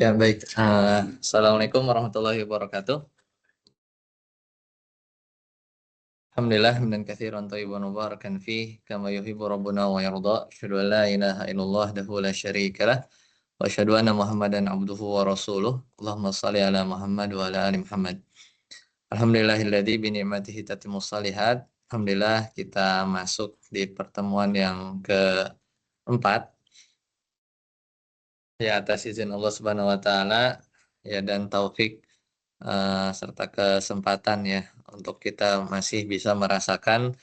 Ya baik. Assalamualaikum warahmatullahi wabarakatuh. Alhamdulillah hamdan katsiran thayyiban mubarakan fih kama yuhibbu rabbuna wa yarda. Asyhadu an la ilaha illallah wahdahu la syarika lah wa asyhadu anna Muhammadan abduhu wa rasuluh. Allahumma shalli ala Muhammad wa ala ali Muhammad. Alhamdulillahilladzi bi ni'matihi tatimmus shalihat. Alhamdulillah kita masuk di pertemuan yang keempat ya atas izin Allah Subhanahu wa taala ya dan taufik serta kesempatan ya untuk kita masih bisa merasakan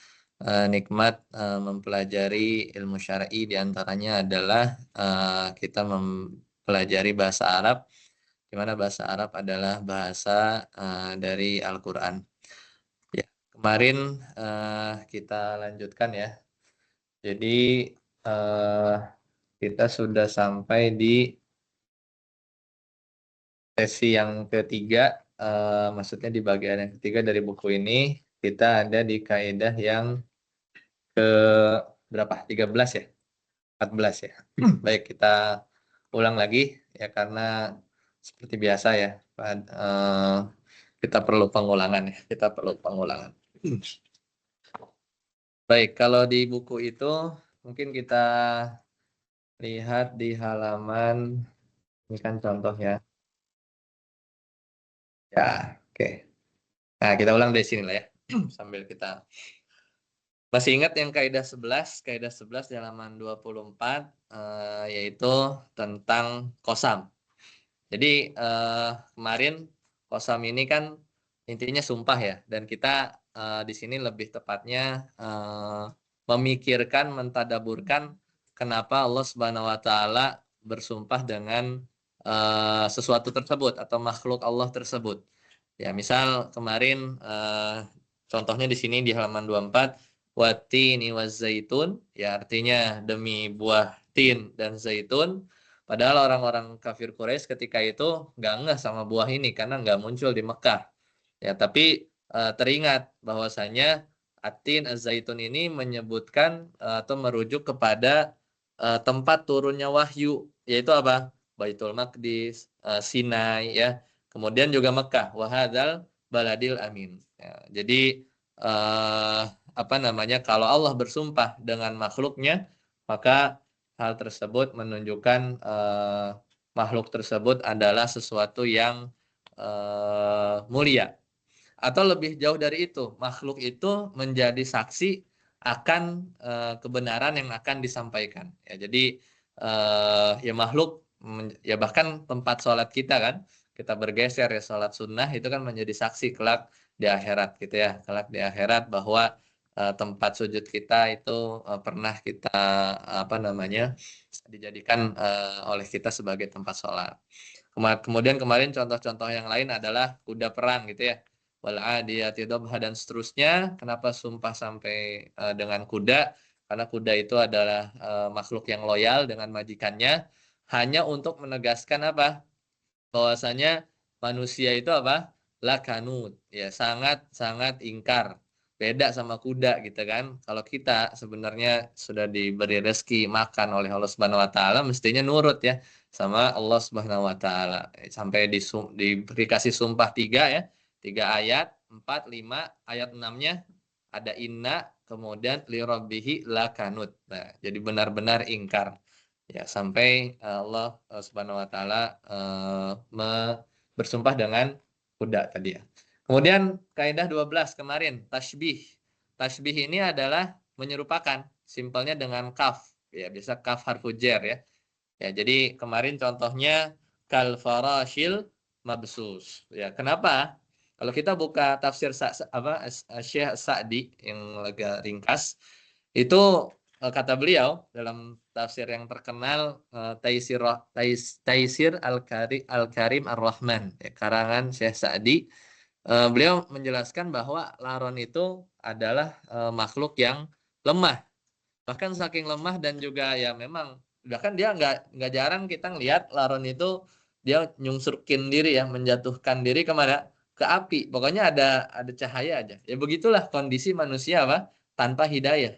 nikmat mempelajari ilmu syar'i, di antaranya adalah kita mempelajari bahasa Arab, di mana bahasa Arab adalah bahasa dari Al-Qur'an. Ya, kemarin kita lanjutkan ya. Jadi uh, kita sudah sampai di sesi yang ketiga, maksudnya di bagian yang ketiga dari buku ini. Kita ada di kaidah yang ke berapa? 13 ya? 14 ya. Baik, kita ulang lagi ya karena seperti biasa ya, kita perlu pengulangan ya. Kita perlu pengulangan. Baik, kalau di buku itu mungkin kita lihat di halaman, ini kan contoh ya. Ya, oke. Nah, kita ulang dari sini lah ya. Sambil kita masih ingat yang kaidah 11, kaidah 11 di halaman 24 yaitu tentang kosam. Jadi kemarin kosam ini kan intinya sumpah ya, dan kita di sini lebih tepatnya memikirkan, mentadaburkan kenapa Allah Subhanahu wa taala bersumpah dengan sesuatu tersebut atau makhluk Allah tersebut. Ya, misal kemarin contohnya di sini di halaman 24, watini wazaitun, ya artinya demi buah tin dan zaitun. Padahal orang-orang kafir Quraisy ketika itu nggak ngeh sama buah ini karena nggak muncul di Mekah. Ya, tapi teringat bahwasanya atin az-zaitun ini menyebutkan atau merujuk kepada tempat turunnya wahyu, yaitu apa? Baitul Maqdis, Sinai ya. Kemudian juga Mekah, wahadzal baladil amin. Ya, jadi apa namanya? Kalau Allah bersumpah dengan makhluknya, maka hal tersebut menunjukkan makhluk tersebut adalah sesuatu yang mulia. Atau lebih jauh dari itu, makhluk itu menjadi saksi akan kebenaran yang akan disampaikan. Ya, jadi ya makhluk, ya bahkan tempat sholat kita kan, kita bergeser ya, sholat sunnah itu kan menjadi saksi kelak di akhirat gitu ya, kelak di akhirat bahwa tempat sujud kita itu pernah kita apa namanya dijadikan oleh kita sebagai tempat sholat. Kemudian kemarin contoh-contoh yang lain adalah kuda perang gitu ya, wal adiyati dhabha dan seterusnya. Kenapa sumpah sampai dengan kuda? Karena kuda itu adalah makhluk yang loyal dengan majikannya, hanya untuk menegaskan apa? Bahwasanya manusia itu apa? Lakanut, ya sangat sangat ingkar. Beda sama kuda gitu kan. Kalau kita sebenarnya sudah diberi rezeki makan oleh Allah Subhanahu wa taala, mestinya nurut ya sama Allah Subhanahu wa taala. Sampai dikasih sumpah 3 ya. 3 ayat, 4, 5, ayat 6-nya ada inna, kemudian li rabbihi lakanut. Nah, jadi benar-benar ingkar. Ya, sampai Allah Subhanahu wa taala bersumpah dengan kuda tadi ya. Kemudian kaidah 12 kemarin, tasbih. Tasbih ini adalah menyerupakan, simpelnya dengan kaf. Ya, biasa kaf harfu jar ya. Ya, jadi kemarin contohnya kal farashil mabsus. Ya, kenapa? Kalau kita buka tafsir Syekh Sa'di yang agak ringkas, itu kata beliau dalam tafsir yang terkenal Taisir Al-Karim Ar-Rahman, ya, karangan Syekh Sa'di, beliau menjelaskan bahwa laron itu adalah makhluk yang lemah. Bahkan saking lemah dan juga ya memang bahkan dia nggak jarang kita ngelihat laron itu dia nyungsrukin diri ya, menjatuhkan diri kemana? Ke api. Pokoknya ada cahaya aja. Ya begitulah kondisi manusia apa? Tanpa hidayah.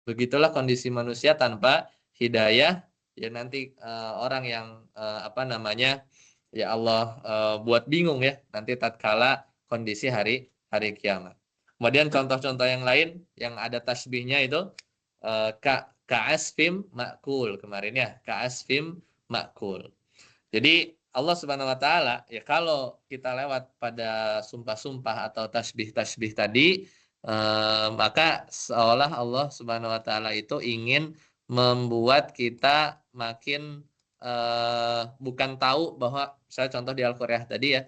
Begitulah kondisi manusia tanpa hidayah. Ya nanti orang yang apa namanya ya Allah buat bingung ya nanti tatkala kondisi hari kiamat. Kemudian contoh-contoh yang lain yang ada tasbihnya itu ka'asfim ma'kul kemarin ya, ka'asfim ma'kul. Jadi Allah Subhanahu wa taala ya kalau kita lewat pada sumpah-sumpah atau tasbih-tasbih tadi maka seolah Allah Subhanahu wa taala itu ingin membuat kita makin bukan tahu bahwa saya contoh di Al-Qur'an tadi ya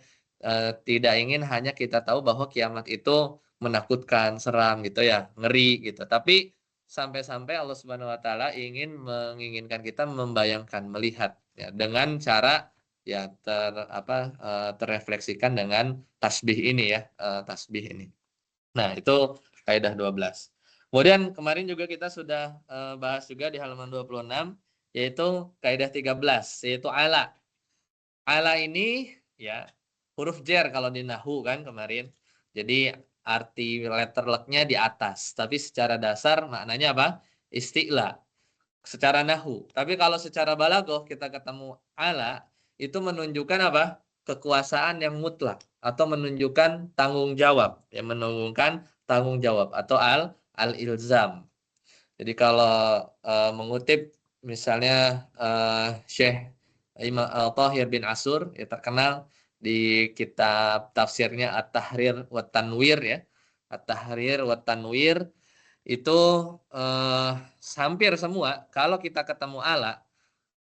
tidak ingin hanya kita tahu bahwa kiamat itu menakutkan, seram gitu ya, ngeri gitu. Tapi sampai-sampai Allah Subhanahu wa taala ingin menginginkan kita membayangkan, melihat ya dengan cara ya terrefleksikan dengan tasbih ini ya, tasbih ini. Nah, itu kaidah 12. Kemudian kemarin juga kita sudah bahas juga di halaman 26 yaitu kaidah 13 yaitu ala. Ala ini ya huruf jar kalau di nahwu kan kemarin. Jadi arti letter luck-nya di atas, tapi secara dasar maknanya apa? Isti'la secara nahwu. Tapi kalau secara balaghah kita ketemu ala itu menunjukkan apa? Kekuasaan yang mutlak atau menunjukkan tanggung jawab, yang menunjukkan tanggung jawab atau al-ilzam. Jadi kalau mengutip misalnya Syekh Imam Thahir bin Ashur ya terkenal di kitab tafsirnya At-Tahrir wa Tanwir ya. At-Tahrir wa Tanwir itu hampir semua kalau kita ketemu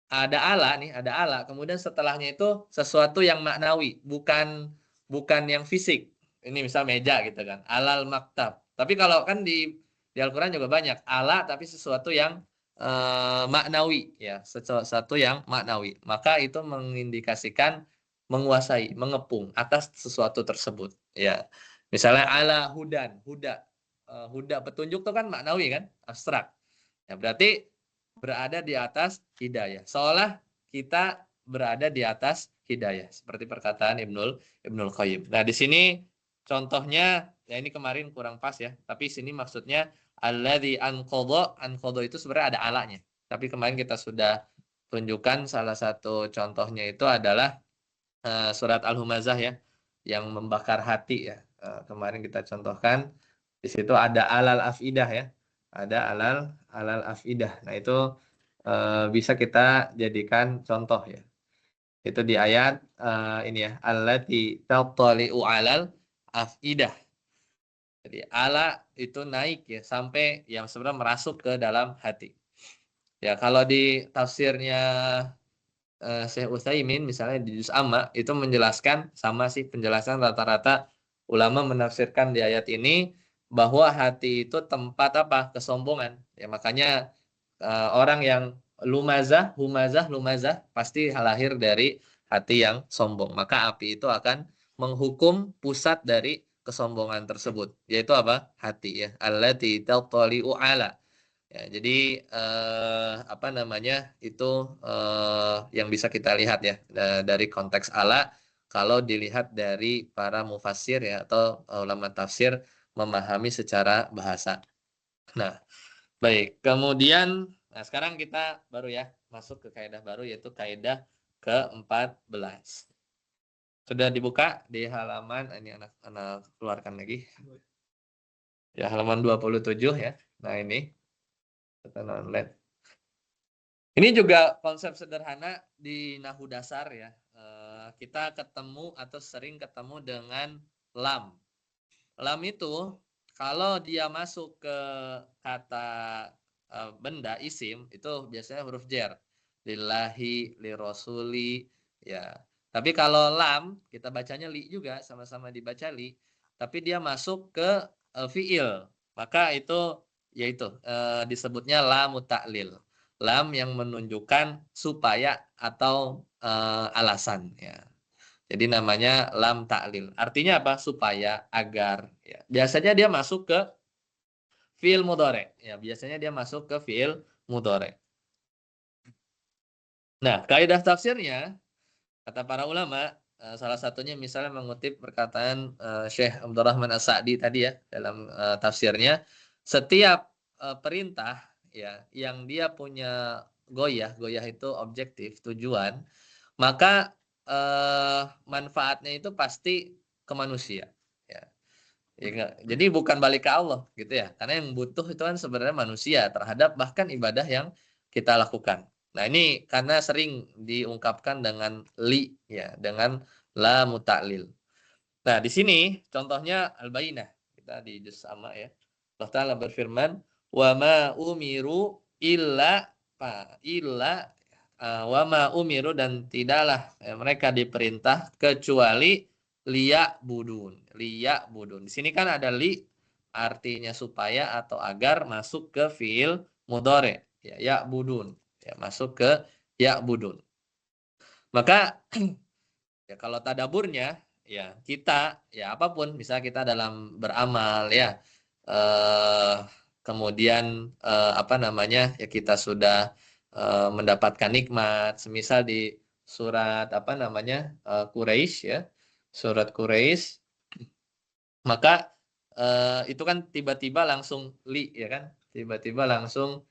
ada ala nih, ada ala, kemudian setelahnya itu sesuatu yang maknawi, bukan yang fisik. Ini misal meja gitu kan, alal maktab. Tapi kalau kan di Al-Qur'an juga banyak ala tapi sesuatu yang maknawi ya, sesuatu yang maknawi. Maka itu mengindikasikan menguasai, mengepung atas sesuatu tersebut ya. Misalnya ala hudan, huda petunjuk itu kan maknawi kan, abstrak. Ya berarti berada di atas hidayah. Seolah kita berada di atas hidayah. Seperti perkataan Ibnul Qayyim. Nah, di sini contohnya ya ini kemarin kurang pas ya, tapi sini maksudnya alladzi anqadha itu sebenarnya ada alanya. Tapi kemarin kita sudah tunjukkan salah satu contohnya itu adalah surat Al-Humazah ya, yang membakar hati ya. Kemarin kita contohkan di situ ada alal afidah ya. Ada alal afidah. Nah, itu bisa kita jadikan contoh ya. Itu di ayat ini ya, allati tattali'u alal afidah. Jadi ala itu naik ya sampai yang sebenarnya merasuk ke dalam hati. Ya, kalau di tafsirnya Syekh Utsaimin misalnya di Juz Amma itu menjelaskan sama sih penjelasan rata-rata ulama menafsirkan di ayat ini bahwa hati itu tempat apa? Kesombongan. Ya makanya orang yang lumazah pasti lahir dari hati yang sombong. Maka api itu akan menghukum pusat dari kesombongan tersebut, yaitu apa? Hati ya. Allati tattali'u ala. Ya, jadi apa namanya itu yang bisa kita lihat ya dari konteks ala kalau dilihat dari para mufassir ya atau ulama tafsir memahami secara bahasa. Nah, baik. Kemudian nah sekarang kita baru ya masuk ke kaidah baru yaitu kaidah ke-14. Sudah dibuka di halaman ini anak keluarkan lagi. Ya, halaman 27 ya. Nah, ini online. Ini juga konsep sederhana di nahwu dasar ya. Kita ketemu atau sering ketemu dengan lam. Lam itu kalau dia masuk ke kata benda isim itu biasanya huruf jar. Lillahi, lirasuli ya. Tapi kalau lam kita bacanya li juga sama-sama dibaca li, tapi dia masuk ke fiil. Maka itu yaitu disebutnya lam ta'lil. Lam yang menunjukkan supaya atau alasan ya. Jadi namanya lam ta'lil. Artinya apa? Supaya, agar ya. Biasanya dia masuk ke fiil mudhari ya. Biasanya dia masuk ke fiil mudhari. Nah, kaidah tafsirnya kata para ulama salah satunya misalnya mengutip perkataan Syekh Abdurrahman As-Sa'di tadi ya dalam tafsirnya setiap perintah ya yang dia punya goyah itu objektif tujuan maka manfaatnya itu pasti ke manusia. Ya. Jadi bukan balik ke Allah gitu ya. Karena yang butuh itu kan sebenarnya manusia terhadap bahkan ibadah yang kita lakukan. Nah, ini karena sering diungkapkan dengan li ya, dengan la muta'lil. Nah, di sini contohnya al-bayyinah. Kita di juz sama ya. Allah Ta'ala berfirman, "Wa ma umiru illa wa ma umiru dan tidaklah mereka diperintah kecuali liya budun. Liya budun. Di sini kan ada li artinya supaya atau agar masuk ke fiil mudhari ya, ya budun. Ya, masuk ke ya budun. Maka ya kalau tadaburnya ya kita ya apapun misal kita dalam beramal ya eh, kemudian apa namanya ya kita sudah mendapatkan nikmat semisal di surat apa namanya Quraisy ya surat Quraisy maka itu kan tiba-tiba langsung li ya kan tiba-tiba langsung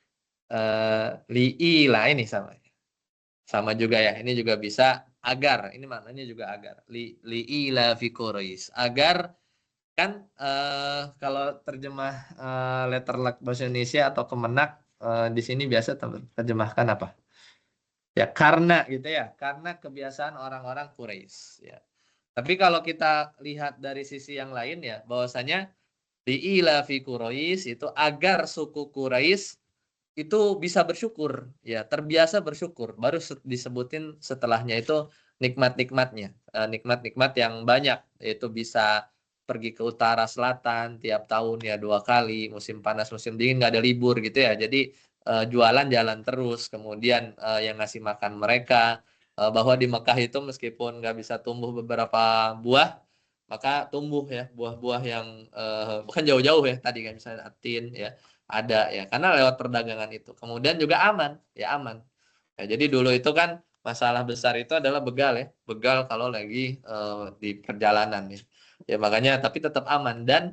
li'i lah ini sama juga ya ini juga bisa agar ini maknanya juga agar ila fi Quraisy agar kan kalau terjemah letterluck bahasa Indonesia atau kemenak di sini biasa terjemahkan apa ya karena gitu ya karena kebiasaan orang-orang Quraisy ya tapi kalau kita lihat dari sisi yang lain ya bahwasanya ila fi Quraisy itu agar suku Quraisy itu bisa bersyukur ya terbiasa bersyukur baru disebutin setelahnya itu nikmat-nikmatnya nikmat-nikmat yang banyak yaitu bisa pergi ke utara selatan tiap tahun ya 2 kali musim panas musim dingin nggak ada libur gitu ya jadi jualan jalan terus kemudian yang ngasih makan mereka bahwa di Mekah itu meskipun nggak bisa tumbuh beberapa buah maka tumbuh ya buah-buah yang bukan jauh-jauh ya tadi kan misalnya atin ya ada ya karena lewat perdagangan itu kemudian juga aman ya aman ya, jadi dulu itu kan masalah besar itu adalah begal ya begal kalau lagi di perjalanan ya makanya tapi tetap aman dan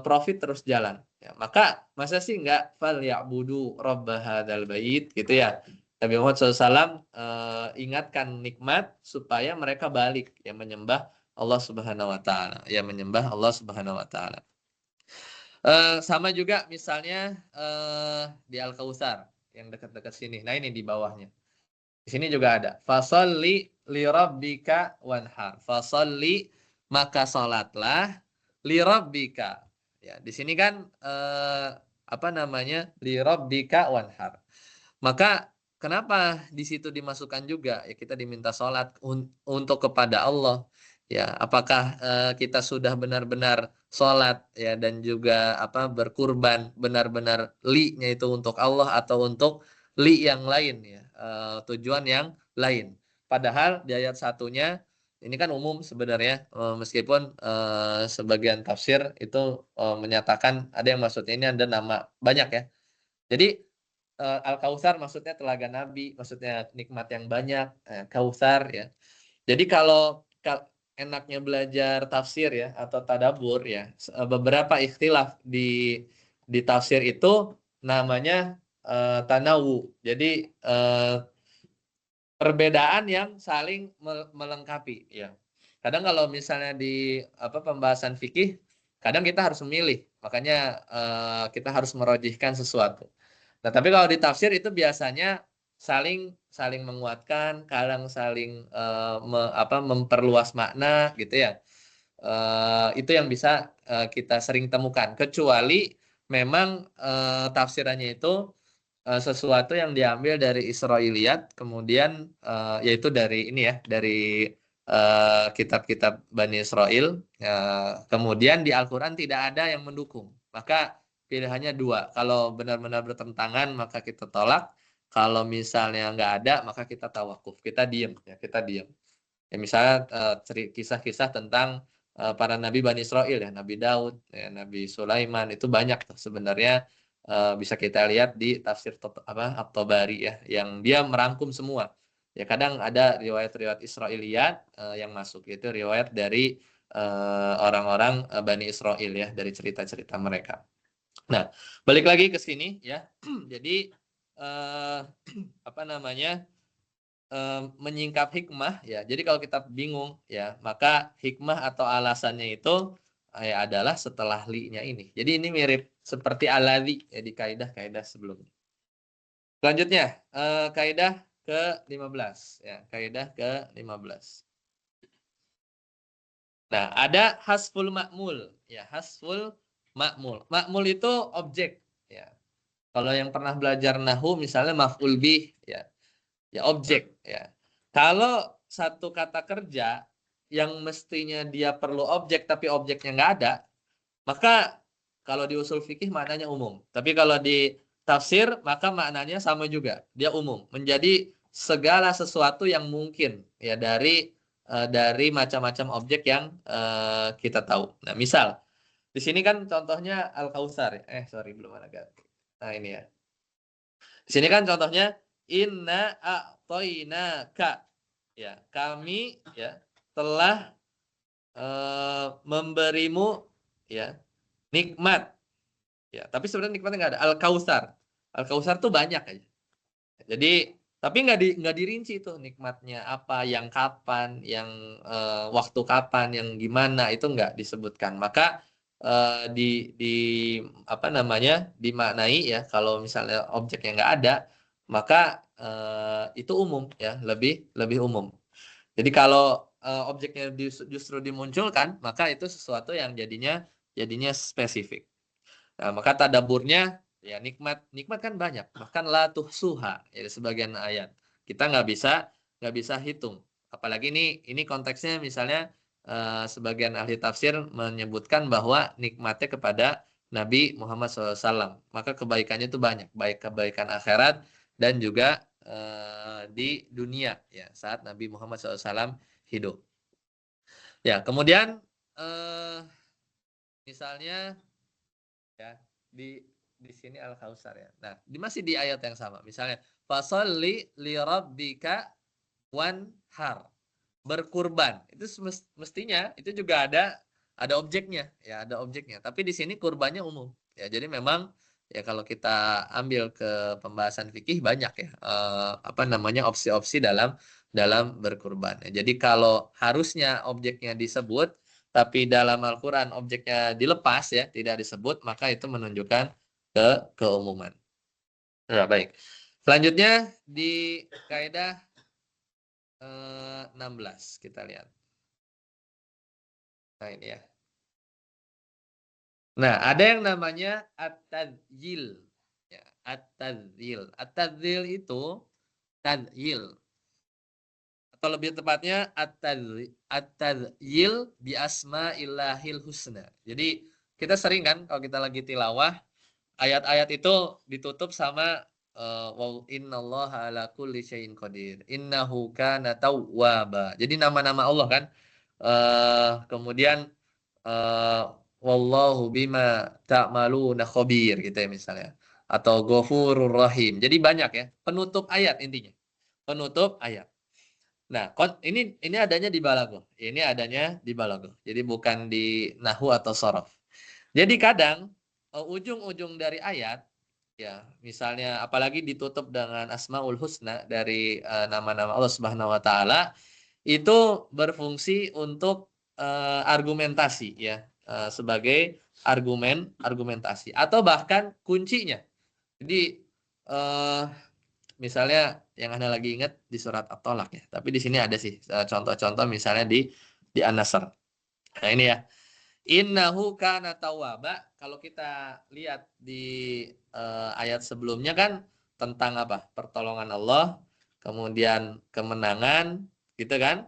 profit terus jalan ya maka masa sih nggak fal ya'budu rabb hadzal bait gitu ya Nabi Muhammad SAW ingatkan nikmat supaya mereka balik ya menyembah Allah Subhanahu wa taala ya menyembah Allah Subhanahu wa taala sama juga misalnya di Al-Kautsar yang dekat-dekat sini. Nah, ini di bawahnya. Di sini juga ada. Fasholli li rabbika wanhar. Fasholli maka salatlah li rabbika. Ya, di sini kan apa namanya? Li rabbika wanhar. Maka kenapa di situ dimasukkan juga ya kita diminta salat untuk kepada Allah. Ya, apakah kita sudah benar-benar sholat ya dan juga apa berkurban benar-benar li-nya itu untuk Allah atau untuk li yang lain ya tujuan yang lain padahal di ayat satunya ini kan umum sebenarnya meskipun sebagian tafsir itu menyatakan ada yang maksudnya ini ada nama banyak ya jadi Al-Kautsar maksudnya telaga Nabi maksudnya nikmat yang banyak Kautsar ya jadi kalau enaknya belajar tafsir ya atau tadabur ya beberapa ikhtilaf di tafsir itu namanya tanawu. Jadi perbedaan yang saling melengkapi ya. Kadang kalau misalnya di apa pembahasan fikih kadang kita harus memilih. Makanya kita harus merojihkan sesuatu. Nah, tapi kalau di tafsir itu biasanya saling menguatkan, kadang saling memperluas makna gitu ya. Itu yang bisa kita sering temukan. Kecuali memang tafsirannya itu sesuatu yang diambil dari Israiliyat, kemudian yaitu dari ini ya, dari kitab-kitab Bani Israel. Kemudian di Al-Quran tidak ada yang mendukung. Maka pilihannya dua. Kalau benar-benar bertentangan maka kita tolak. Kalau misalnya nggak ada maka kita tawakuf. Kita diam ya, kita diam. Ya misalnya kisah-kisah tentang para nabi Bani Israel ya, Nabi Daud, ya, Nabi Sulaiman itu banyak tuh sebenarnya bisa kita lihat di tafsir At-Tabari ya, yang dia merangkum semua. Ya kadang ada riwayat-riwayat Israiliyat yang masuk itu riwayat dari orang-orang Bani Israel ya dari cerita-cerita mereka. Nah, balik lagi ke sini ya. Jadi apa namanya? menyingkap hikmah ya. Jadi kalau kita bingung ya, maka hikmah atau alasannya itu ya adalah setelah li-nya ini. Jadi ini mirip seperti aladzi ya di kaidah-kaidah sebelumnya. Selanjutnya kaidah ke-15 ya, kaidah ke-15. Nah, ada hasful ma'mul ya, hasful ma'mul. Ma'mul itu objek ya. Kalau yang pernah belajar nahwu misalnya maf'ul bih ya. Ya objek ya. Kalau satu kata kerja yang mestinya dia perlu objek tapi objeknya nggak ada, maka kalau di usul fikih maknanya umum. Tapi kalau di tafsir maka maknanya sama juga, dia umum. Menjadi segala sesuatu yang mungkin ya dari macam-macam objek yang kita tahu. Nah, misal di sini kan contohnya Al-Kautsar. Sorry belum ada ganti. Nah, ini ya. Di sini kan contohnya inna a'toinaka. Ya, kami ya telah memberimu ya nikmat. Ya, tapi sebenarnya nikmatnya nggak ada. Al-Kautsar. Al-Kautsar tuh banyak aja. Jadi tapi nggak dirinci tuh nikmatnya apa, yang kapan, yang waktu kapan, yang gimana itu nggak disebutkan. Maka di apa namanya dimaknai ya kalau misalnya objeknya nggak ada, maka itu umum ya, lebih umum. Jadi kalau objeknya justru dimunculkan, maka itu sesuatu yang jadinya spesifik. Nah, maka tadaburnya ya nikmat kan banyak, bahkan la tuhsuha ya di sebagian ayat. Kita nggak bisa hitung. Apalagi ini konteksnya misalnya sebagian ahli tafsir menyebutkan bahwa nikmatnya kepada Nabi Muhammad SAW. Maka kebaikannya itu banyak, baik kebaikan akhirat dan juga di dunia ya saat Nabi Muhammad SAW hidup. Ya, kemudian misalnya ya di sini Al-Kautsar ya. Nah, masih di ayat yang sama. Misalnya fasholli li rabbika wanhar. Berkurban. Itu mestinya itu juga ada objeknya ya, ada objeknya. Tapi di sini kurbannya umum. Ya, jadi memang ya kalau kita ambil ke pembahasan fikih banyak ya apa namanya opsi-opsi dalam berkurban. Ya, jadi kalau harusnya objeknya disebut tapi dalam Al-Qur'an objeknya dilepas ya, tidak disebut, maka itu menunjukkan keumuman. Nah, baik. Selanjutnya di kaidah 16 kita lihat. Nah, ini ya. Nah, ada yang namanya at-tadzil. Ya, at-tadzil. At-tadzil itu tadzil atau lebih tepatnya at-tadzil bi asma'illahil husna. Jadi kita sering kan kalau kita lagi tilawah ayat-ayat itu ditutup sama wa innallaha ala kulli syai'in qadir. Innahu kana tawwaba. Jadi nama-nama Allah kan. Kemudian wallahu bima ta'maluna khabir gitu ya misalnya. Atau Ghafurur Rahim. Jadi banyak ya. Penutup ayat intinya. Penutup ayat. Nah, ini adanya di balaghah. Ini adanya di balaghah. Jadi bukan di nahwu atau shorof. Jadi kadang ujung-ujung dari ayat ya, misalnya apalagi ditutup dengan Asmaul Husna dari nama-nama Allah Subhanahu wa taala itu berfungsi untuk argumentasi ya, sebagai argumentasi atau bahkan kuncinya. Jadi misalnya yang Anda lagi ingat di surat At-Tolak ya. Tapi di sini ada sih contoh-contoh misalnya di An-Nasr. Nah, ini ya. Innahu kana tawwaba. Kalau kita lihat di ayat sebelumnya kan tentang apa? Pertolongan Allah, kemudian kemenangan, gitu kan?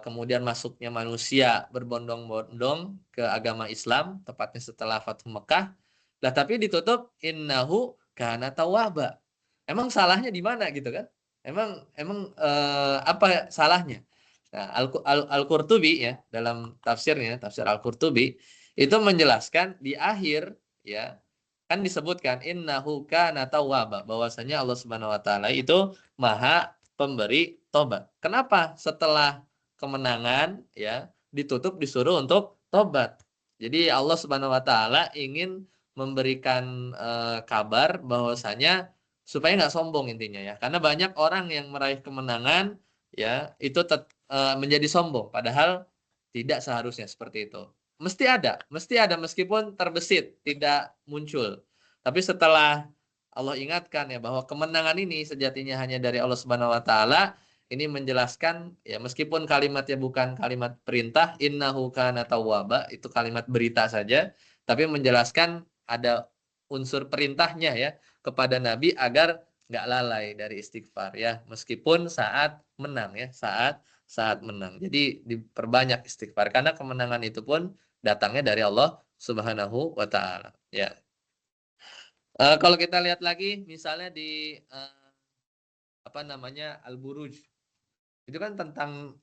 Kemudian masuknya manusia berbondong-bondong ke agama Islam, tepatnya setelah Fathu Mekah. Lah tapi ditutup innahu kana tawwaba. Emang salahnya di mana gitu kan? Emang apa salahnya? Nah, Al-Qurtubi ya dalam tafsirnya, tafsir Al-Qurtubi itu menjelaskan di akhir ya kan disebutkan innahu kana tawwaba, bahwasanya Allah Subhanahu wa taala itu Maha pemberi tobat. Kenapa setelah kemenangan ya ditutup disuruh untuk tobat? Jadi Allah Subhanahu wa taala ingin memberikan kabar bahwasanya supaya nggak sombong intinya ya. Karena banyak orang yang meraih kemenangan ya itu menjadi sombong, padahal tidak seharusnya seperti itu. Mesti ada meskipun terbesit, tidak muncul. Tapi setelah Allah ingatkan ya bahwa kemenangan ini sejatinya hanya dari Allah Subhanahu wa taala, ini menjelaskan ya meskipun kalimatnya bukan kalimat perintah, innahu kana tawwaba, itu kalimat berita saja, tapi menjelaskan ada unsur perintahnya ya kepada Nabi agar nggak lalai dari istighfar ya, meskipun saat menang ya, saat menang. Jadi diperbanyak istighfar karena kemenangan itu pun datangnya dari Allah Subhanahu wa taala ya. Kalau kita lihat lagi misalnya di apa namanya Al-Buruj. Itu kan tentang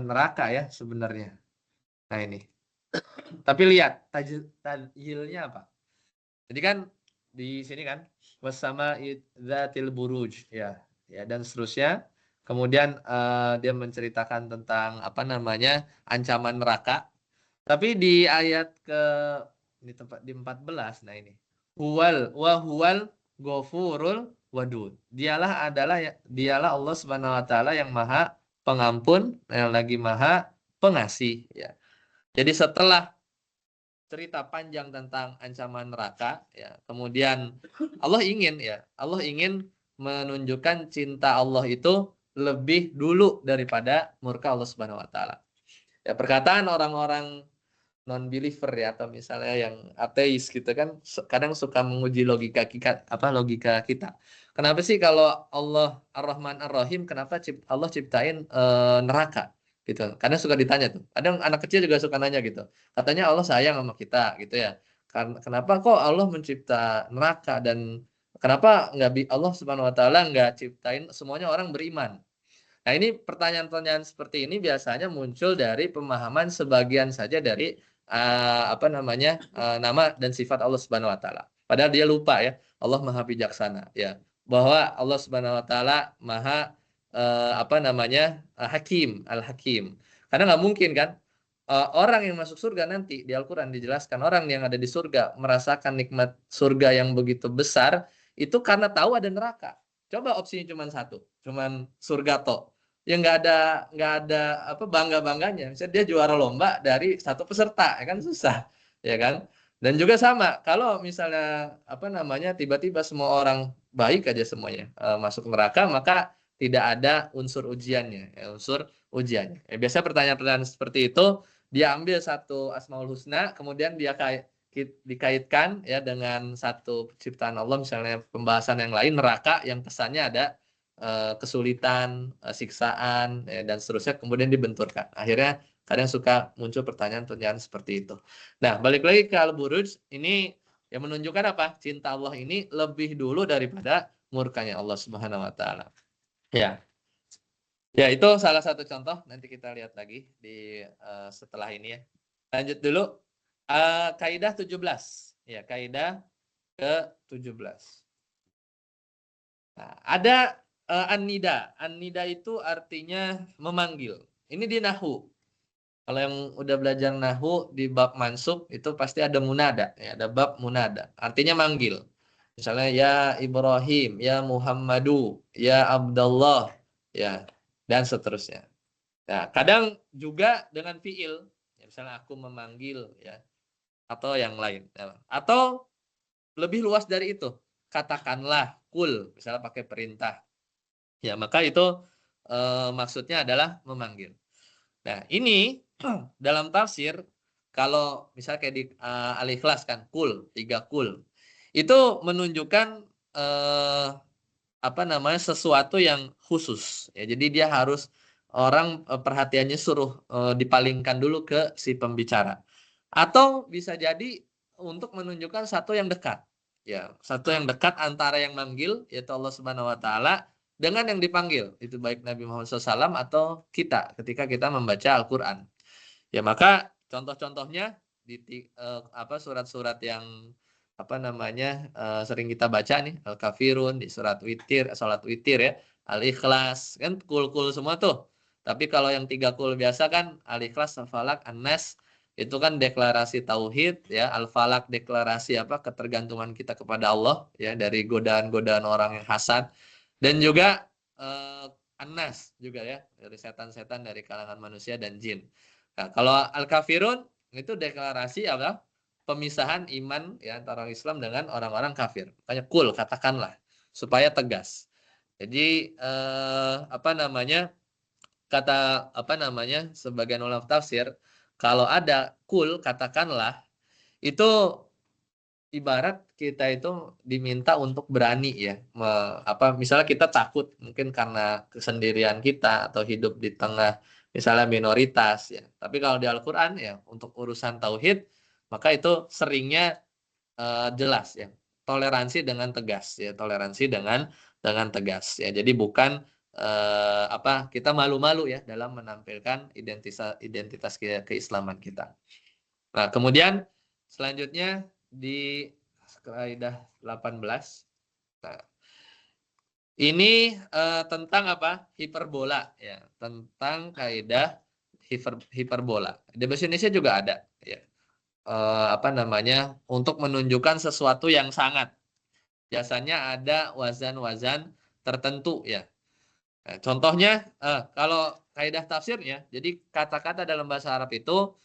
neraka ya sebenarnya. Nah ini. Tapi lihat tajilnya apa? Jadi kan di sini kan wasama idzatil buruj ya, ya dan seterusnya. Kemudian dia menceritakan tentang apa namanya ancaman neraka. Tapi di ayat di tempat di 14, nah ini. Huwal ghafurul wadud. Dialah Allah Subhanahu wa taala yang Maha Pengampun, yang lagi Maha Pengasih ya. Jadi setelah cerita panjang tentang ancaman neraka ya, kemudian Allah ingin menunjukkan cinta Allah itu lebih dulu daripada murka Allah Subhanahu wa taala. Ya, perkataan orang-orang non-believer ya atau misalnya yang ateis gitu kan kadang suka menguji logika kita. Kenapa sih kalau Allah Ar-Rahman Ar-Rahim kenapa Allah ciptain neraka gitu? Kadang suka ditanya tuh. Kadang anak kecil juga suka nanya gitu. Katanya Allah sayang sama kita gitu ya. Kenapa kok Allah mencipta neraka dan kenapa nggak Allah Subhanahu wa taala nggak ciptain semuanya orang beriman? Nah, ini pertanyaan-pertanyaan seperti ini biasanya muncul dari pemahaman sebagian saja dari nama dan sifat Allah Subhanahu wa taala. Padahal dia lupa ya, Allah Maha Bijaksana ya. Bahwa Allah Subhanahu wa taala Maha Hakim, Al-Hakim. Karena nggak mungkin kan orang yang masuk surga nanti di Al-Qur'an dijelaskan orang yang ada di surga merasakan nikmat surga yang begitu besar itu karena tahu ada neraka. Coba opsinya cuma satu, cuma surga toh. Ya nggak ada apa bangga-bangganya. Misalnya dia juara lomba dari satu peserta, ya kan susah, ya kan? Dan juga sama, kalau misalnya apa namanya tiba-tiba semua orang baik aja semuanya masuk neraka, maka tidak ada unsur ujiannya, ya, unsur ujiannya. Biasanya pertanyaan-pertanyaan seperti itu dia ambil satu Asmaul Husna, kemudian dia dikaitkan ya dengan satu ciptaan Allah, misalnya pembahasan yang lain neraka yang kesannya ada kesulitan, siksaan, ya, dan seterusnya kemudian dibenturkan. Akhirnya kadang suka muncul pertanyaan-pertanyaan seperti itu. Nah, balik lagi ke Al-Buruj, ini yang menunjukkan apa? Cinta Allah ini lebih dulu daripada murkanya Allah Subhanahu wa taala. Ya. Ya, itu salah satu contoh. Nanti kita lihat lagi di setelah ini ya. Lanjut dulu kaidah 17. Ya, kaidah ke-17. Nah, ada an-nida. An-nida itu artinya memanggil. Ini di nahwu. Kalau yang udah belajar nahwu di bab mansub itu pasti ada munada, ya, ada bab munada. Artinya manggil. Misalnya ya Ibrahim, ya Muhammadu, ya Abdullah, ya dan seterusnya. Nah, kadang juga dengan fiil. Ya, misalnya aku memanggil ya atau yang lain. Ya. Atau lebih luas dari itu. Katakanlah kul, misalnya pakai perintah. Ya, maka itu maksudnya adalah memanggil. Nah, ini dalam tafsir kalau misalnya kayak di Al-Ikhlas kan kul, 3 kul. Itu menunjukkan sesuatu yang khusus. Ya, jadi dia harus orang perhatiannya suruh dipalingkan dulu ke si pembicara. Atau bisa jadi untuk menunjukkan satu yang dekat. Ya, satu yang dekat antara yang manggil yaitu Allah Subhanahu wa taala dengan yang dipanggil, itu baik Nabi Muhammad SAW atau kita ketika kita membaca Al-Qur'an. Ya, maka contoh-contohnya di surat-surat yang sering kita baca nih, Al-Kafirun, di salat witir ya, Al-Ikhlas, kan kul-kul semua tuh. Tapi kalau yang 3 kul biasa kan Al-Ikhlas, Al-Falaq, An-Nas, itu kan deklarasi tauhid ya, Al-Falaq deklarasi apa ketergantungan kita kepada Allah ya dari godaan-godaan orang yang hasad, dan juga An-Nas juga ya, dari setan-setan dari kalangan manusia dan jin. Nah, kalau Al-Kafirun itu deklarasi apa? Pemisahan iman ya antara orang Islam dengan orang-orang kafir. Makanya kul katakanlah supaya tegas. Jadi apa namanya? Kata apa namanya? Sebagian ulama tafsir, kalau ada kul katakanlah, itu ibarat kita itu diminta untuk berani ya. Apa misalnya kita takut mungkin karena kesendirian kita atau hidup di tengah misalnya minoritas ya. Tapi kalau di Al-Qur'an ya untuk urusan tauhid maka itu seringnya jelas ya. Toleransi dengan tegas ya, toleransi dengan tegas ya. Jadi bukan apa kita malu-malu ya dalam menampilkan identitas identitas keislaman kita. Nah, kemudian selanjutnya di kaidah 18. Nah, ini tentang apa? Hiperbola ya, tentang kaidah hiperbola. Di bahasa Indonesia juga ada ya. Apa namanya? Untuk menunjukkan sesuatu yang sangat. Biasanya ada wazan-wazan tertentu ya. Nah, contohnya kalau kaidah tafsirnya, jadi kata-kata dalam bahasa Arab itu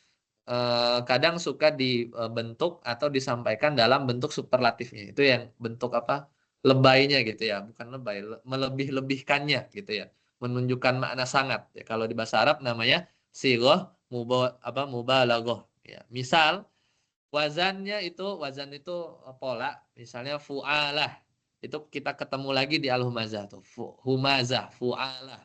kadang suka dibentuk atau disampaikan dalam bentuk superlatifnya. Itu yang bentuk apa? Lebaynya gitu ya, bukan lebay, melebih-lebihkannya gitu ya. Menunjukkan makna sangat. Ya, kalau di bahasa Arab namanya sighah mubalaghah ya. Misal wazan itu pola, misalnya fu'alah. Itu kita ketemu lagi di al-humazah tuh. Humazah, fu'alah.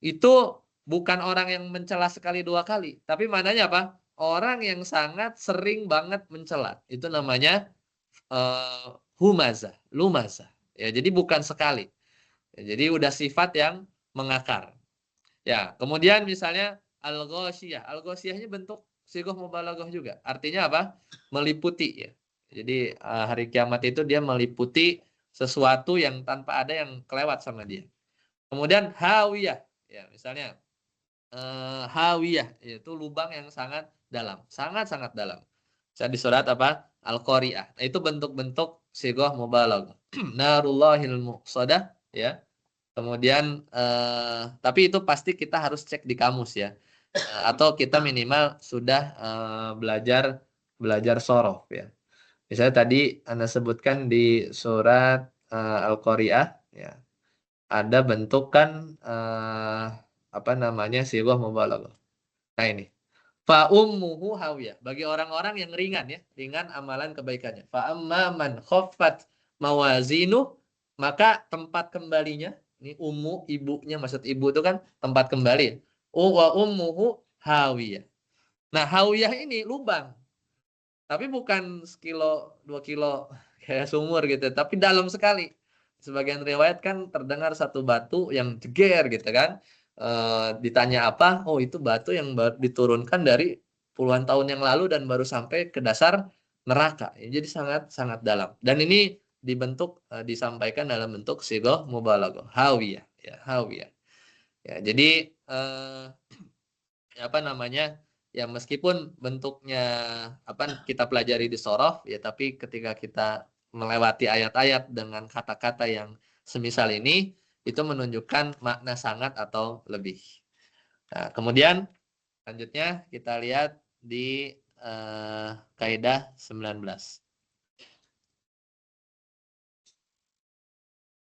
Itu bukan orang yang mencela sekali dua kali, tapi maknanya apa? Orang yang sangat sering banget mencela. Itu namanya humazah, lumazah. Ya, jadi bukan sekali. Ya, jadi udah sifat yang mengakar. Ya, kemudian misalnya al-ghasyiyah. Al-ghasyiyahnya bentuk sighah mubalaghah juga. Artinya apa? Meliputi ya. Jadi hari kiamat itu dia meliputi sesuatu yang tanpa ada yang kelewat sama dia. Kemudian hawiyah. Ya, misalnya hawiyah yaitu lubang yang sangat dalam, sangat-sangat dalam. Saya di surat apa? Al-Qari'ah. Nah, itu bentuk-bentuk sighah mubalaghah. Narullahil muqsadah ya. Kemudian tapi itu pasti kita harus cek di kamus ya. Atau kita minimal sudah belajar sorof ya. Misalnya tadi Anda sebutkan di surat Al-Qari'ah ya. Ada bentuk kan apa namanya sighah mubalaghah. Nah ini. Fa ummuhu hawiyah. Bagi orang-orang yang ringan ya, ringan amalan kebaikannya. Fa amma man khaffat mawazinu, maka tempat kembalinya, ini ummu ibunya, maksud ibu itu kan tempat kembali. Wa ummuhu hawiyah. Nah, hawiyah ini lubang. Tapi bukan sekilo, 2 kilo kayak sumur gitu, tapi dalam sekali. Sebagian riwayat kan terdengar satu batu yang jeger gitu kan. Ditanya apa? Oh, itu batu yang baru diturunkan dari puluhan tahun yang lalu dan baru sampai ke dasar neraka. Jadi sangat sangat dalam. Dan ini dibentuk disampaikan dalam bentuk sighah mubalaghah, hawiyah ya, hawiyah. Ya, jadi apa namanya? Ya meskipun bentuknya apa kita pelajari di sorof ya, tapi ketika kita melewati ayat-ayat dengan kata-kata yang semisal ini, itu menunjukkan makna sangat atau lebih. Nah, kemudian selanjutnya kita lihat di kaidah 19.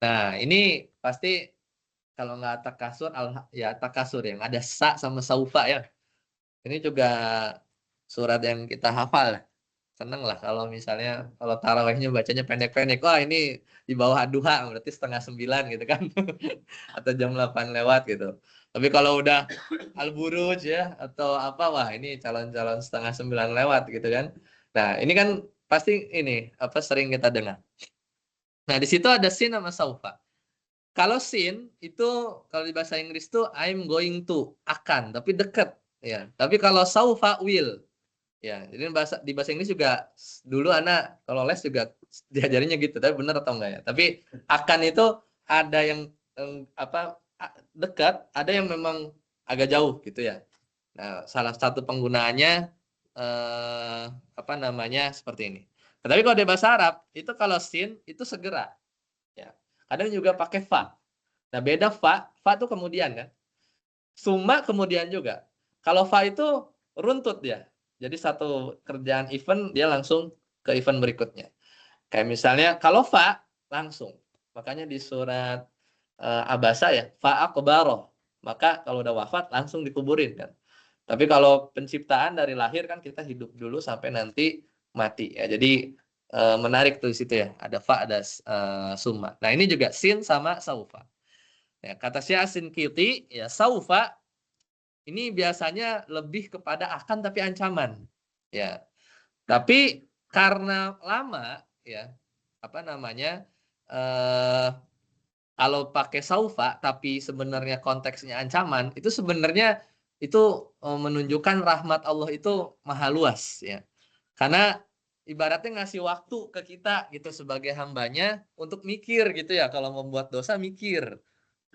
Nah, ini pasti kalau nggak takasur, ya takasur yang ada sa sama saufa ya. Ini juga surat yang kita hafal. Seneng lah kalau misalnya kalau tarawehnya bacanya pendek-pendek. Wah ini di bawah duha berarti setengah 9 gitu kan. Atau jam 8 lewat gitu. Tapi kalau udah al-buruj ya atau apa, wah ini calon-calon setengah 9 lewat gitu kan. Nah ini kan pasti ini apa sering kita dengar. Nah di situ ada sin sama saufa. Kalau sin itu kalau di bahasa Inggris tuh I'm going to, akan, tapi dekat ya. Tapi kalau saufa will. Ya, jadi di bahasa Inggris juga dulu anak kalau les juga diajarinya gitu, tapi benar atau enggak ya? Tapi akan itu ada yang apa dekat, ada yang memang agak jauh gitu ya. Nah, salah satu penggunaannya apa namanya seperti ini. Tetapi kalau di bahasa Arab itu kalau sin itu segera, ya. Kadang juga pakai fa. Nah beda fa itu kemudian kan. Summa kemudian juga. Kalau fa itu runtut dia. Jadi satu kerjaan event dia langsung ke event berikutnya. Kayak misalnya kalau fa langsung. Makanya di surat Abasa ya, fa akbaroh. Maka kalau udah wafat langsung dikuburin kan. Tapi kalau penciptaan dari lahir kan kita hidup dulu sampai nanti mati ya. Jadi menarik tuh di situ ya. Ada fa, ada summa. Nah, ini juga sin sama saufa. Ya, kata Syekh As-Sinqiti ya saufa ini biasanya lebih kepada akan tapi ancaman. Ya. Tapi karena lama ya apa namanya kalau pakai saufa tapi sebenarnya konteksnya ancaman itu sebenarnya itu menunjukkan rahmat Allah itu maha luas ya. Karena ibaratnya ngasih waktu ke kita gitu sebagai hambanya untuk mikir gitu ya kalau membuat dosa mikir.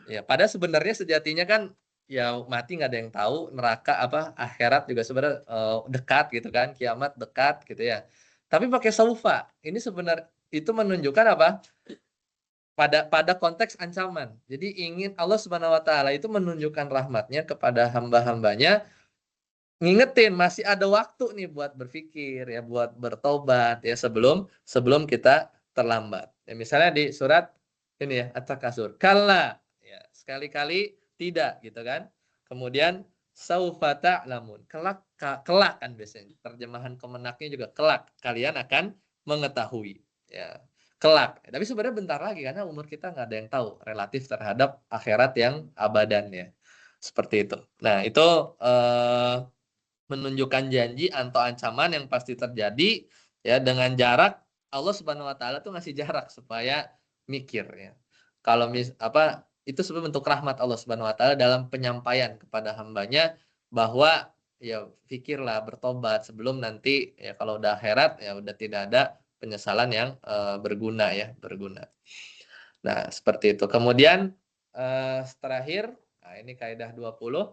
Ya, pada sebenarnya sejatinya kan ya mati nggak ada yang tahu, neraka apa akhirat juga sebenarnya dekat gitu kan, kiamat dekat gitu ya. Tapi pakai saufa, ini sebenarnya itu menunjukkan apa? Pada konteks ancaman. Jadi ingin Allah Subhanahu wa taala itu menunjukkan rahmatnya kepada hamba-hambanya, ngingetin masih ada waktu nih buat berpikir ya, buat bertobat ya sebelum kita terlambat. Ya, misalnya di surat ini ya At-Takasur. Kalla ya, sekali-kali tidak gitu kan. Kemudian saufa ta'lamun. Kelak kelak kan biasanya. Terjemahan Kemenaknya juga kelak kalian akan mengetahui ya. Kelak. Tapi sebenarnya bentar lagi karena umur kita nggak ada yang tahu relatif terhadap akhirat yang abadan ya. Seperti itu. Nah, itu menunjukkan janji atau ancaman yang pasti terjadi ya dengan jarak. Allah Subhanahu wa taala tuh ngasih jarak supaya mikir ya. Kalau apa itu sebenarnya bentuk rahmat Allah Subhanahu wa taala dalam penyampaian kepada hambanya bahwa ya pikirlah bertobat sebelum nanti ya kalau udah akhirat ya udah tidak ada penyesalan yang berguna ya, berguna. Nah, seperti itu. Kemudian terakhir, nah ini kaidah 20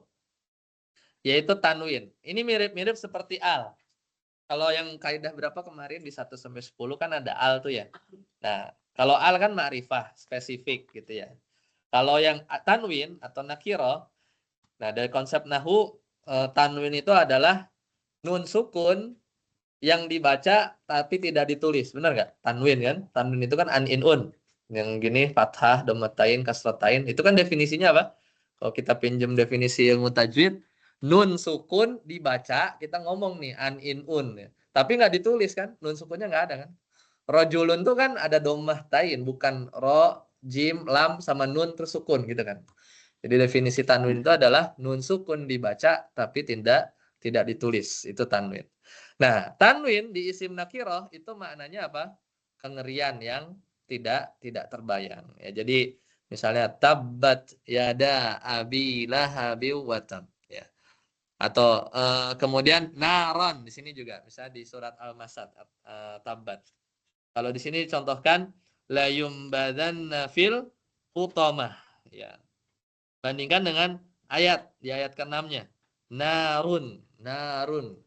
yaitu tanwin. Ini mirip-mirip seperti al. Kalau yang kaidah berapa kemarin di 1 sampai 10 kan ada al tuh ya. Nah, kalau al kan ma'rifah, spesifik gitu ya. Kalau yang tanwin atau nakiro, nah dari konsep nahu tanwin itu adalah nun sukun yang dibaca tapi tidak ditulis. Benar nggak? Tanwin kan? Tanwin itu kan an in un. Yang gini fathah, domatain, kasratain. Itu kan definisinya apa? Kalau kita pinjam definisi ilmu tajwid, nun sukun dibaca, kita ngomong nih an in un ya. Tapi nggak ditulis kan? Nun sukunnya nggak ada kan? Rojulun tuh kan ada domah tain, bukan ro, jim, lam sama nun terus sukun gitu kan. Jadi definisi tanwin itu adalah nun sukun dibaca tapi tidak ditulis. Itu tanwin. Nah, tanwin di isim nakiroh itu maknanya apa? Kengerian yang tidak terbayang. Ya, jadi misalnya tabbat yada abi lahabi watab. Ya. Atau kemudian naron di sini juga, misalnya di surat Al-Masad tabbat. Kalau di sini contohkan la yumbadanna fil hutamah. Ya. Bandingkan dengan ayat di ayat ke-6-nya. Narun, narun.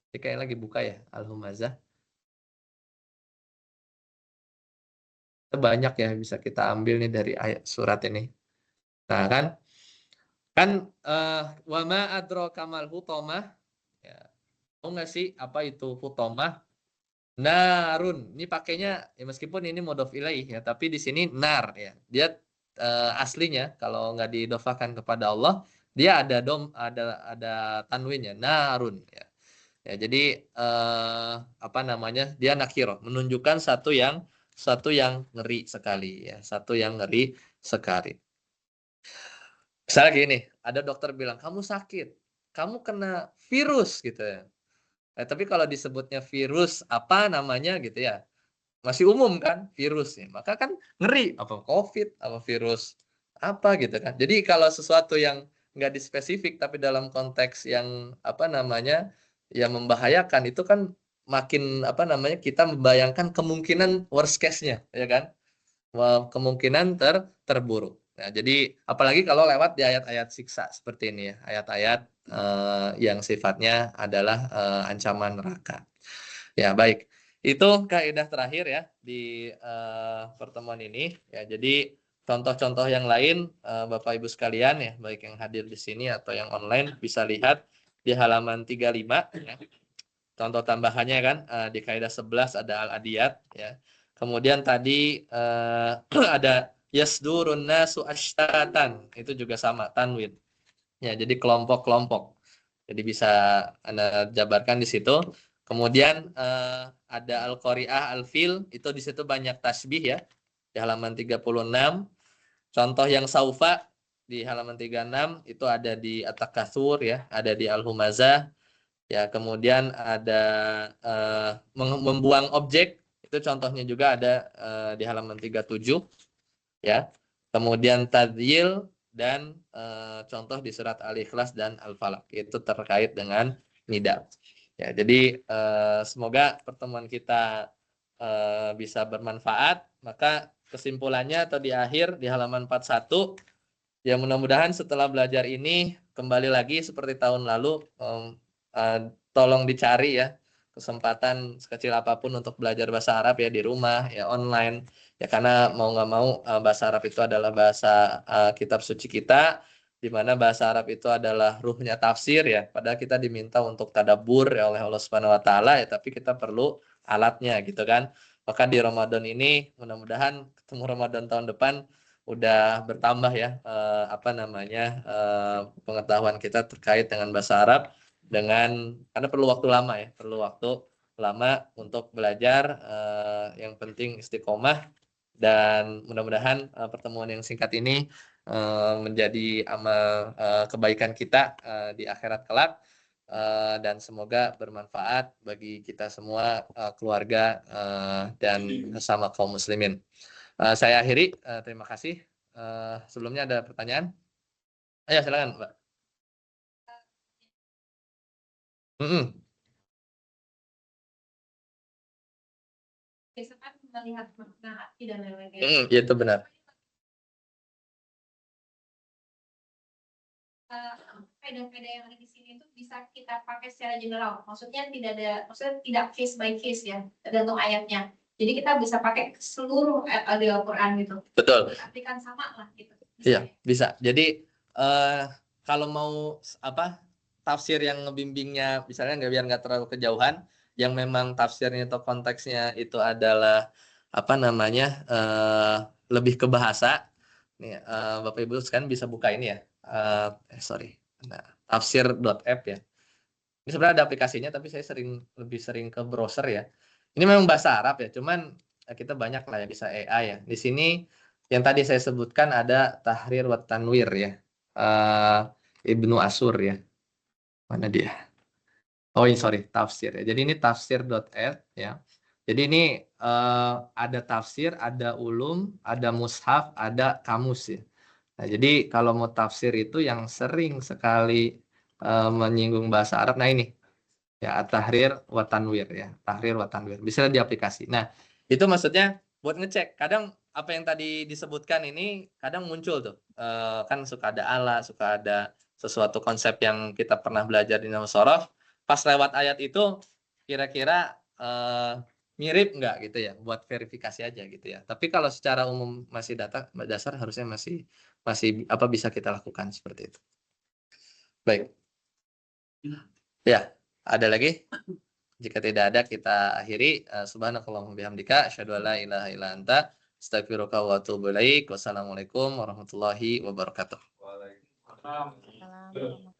Ini kayak lagi buka ya Al-Humazah. Banyak ya bisa kita ambil nih dari ayat surat ini. Nah, kan wa ma adraka mal hutamah. Ya. Tahu nggak sih apa itu hutamah? Narun. Ini pakainya ya meskipun ini mudhof ilaih ya, tapi di sini nar ya. Dia aslinya kalau nggak diidofakan kepada Allah, dia ada tanwinnya narun ya. Ya, jadi apa namanya? Dia nakiro, menunjukkan satu yang ngeri sekali ya, satu yang ngeri sekali. Misalnya gini, ada dokter bilang kamu sakit, kamu kena virus gitu ya. Tapi kalau disebutnya virus apa namanya gitu ya, masih umum kan virusnya. Maka kan ngeri apa COVID, apa virus apa gitu kan. Jadi kalau sesuatu yang nggak dispesifik tapi dalam konteks yang apa namanya yang membahayakan itu kan makin apa namanya kita membayangkan kemungkinan worst case-nya ya kan. Kemungkinan terburuk. Nah, jadi apalagi kalau lewat di ayat-ayat siksa seperti ini ya, ayat-ayat yang sifatnya adalah ancaman neraka. Ya, baik. Itu kaidah terakhir ya di pertemuan ini. Ya, jadi contoh-contoh yang lain Bapak Ibu sekalian ya, baik yang hadir di sini atau yang online bisa lihat di halaman 35 ya. Contoh tambahannya kan di kaidah 11 ada al-adiyat ya. Kemudian tadi ada yasdurun nasu ashtatan, itu juga sama tanwin. Ya, jadi kelompok-kelompok. Jadi bisa Anda jabarkan di situ. Kemudian ada al-qari'ah al-fil, itu di situ banyak tasbih ya. Di halaman 36. Contoh yang saufa di halaman 36 itu ada di at-takatsur ya, ada di al-humazah. Ya, kemudian ada membuang objek, itu contohnya juga ada di halaman 37 ya. Kemudian tadhyil dan contoh di surat Al-Ikhlas dan Al-Falaq itu terkait dengan nida. Ya, jadi semoga pertemuan kita bisa bermanfaat. Maka kesimpulannya atau di akhir di halaman 41 ya, mudah-mudahan setelah belajar ini kembali lagi seperti tahun lalu, tolong dicari ya kesempatan sekecil apapun untuk belajar bahasa Arab ya, di rumah ya, online ya, karena mau nggak mau bahasa Arab itu adalah bahasa kitab suci kita, di mana bahasa Arab itu adalah ruhnya tafsir ya, padahal kita diminta untuk tadabbur ya oleh Allah Subhanahu wa taala ya, tapi kita perlu alatnya gitu kan. Maka di Ramadan ini mudah-mudahan ketemu Ramadan tahun depan udah bertambah ya apa namanya pengetahuan kita terkait dengan bahasa Arab, dengan karena perlu waktu lama ya, perlu waktu lama untuk belajar, yang penting istiqomah, dan mudah-mudahan pertemuan yang singkat ini menjadi amal kebaikan kita di akhirat kelak, dan semoga bermanfaat bagi kita semua, keluarga dan sesama kaum muslimin. Saya akhiri, terima kasih. Sebelumnya ada pertanyaan? Ayo silakan, Mbak. Mm-mm. Biasa kan melihat makna hati dan lain-lain. Ya, itu benar. Peda-peda yang ada di sini itu bisa kita pakai secara general. Maksudnya tidak case by case ya, tergantung ayatnya. Jadi kita bisa pakai seluruh ayat Al-Quran gitu. Betul. Artikan sama lah gitu. Iya, bisa. Jadi kalau mau apa tafsir yang ngebimbingnya, misalnya biar nggak terlalu kejauhan, yang memang tafsirnya atau konteksnya itu adalah apa namanya lebih ke bahasa. Nih, Bapak Ibu kan bisa buka ini ya. Sorry. Nah, tafsir.app ya. Ini sebenarnya ada aplikasinya, tapi saya lebih sering ke browser ya. Ini memang bahasa Arab ya, cuman kita banyak lah ya bisa AI ya. Di sini yang tadi saya sebutkan ada Tahrir wa Tanwir ya. Ibnu Asur ya. Mana dia? Oh ini sorry, tafsir ya. Jadi ini tafsir.aid ya. Jadi ini ada tafsir, ada ulum, ada mushaf, ada kamus ya. Nah, jadi kalau mau tafsir itu yang sering sekali menyinggung bahasa Arab, nah ini ya, Tahrir wa Tanwir ya, Tahrir wa Tanwir bisa di aplikasi. Nah, itu maksudnya buat ngecek. Kadang apa yang tadi disebutkan ini kadang muncul tuh, kan suka ada ala, suka ada sesuatu konsep yang kita pernah belajar di Nahwu Shoroh, pas lewat ayat itu kira-kira mirip nggak gitu ya, buat verifikasi aja gitu ya. Tapi kalau secara umum masih dasar harusnya masih apa bisa kita lakukan seperti itu. Baik. Ya, ada lagi? Jika tidak ada, kita akhiri. Subhanakallahumma bihamdika asyhadu an la ilaha illa anta astaghfiruka wa atubu ilaik. Wassalamualaikum warahmatullahi wabarakatuh. Waalaikumsalam.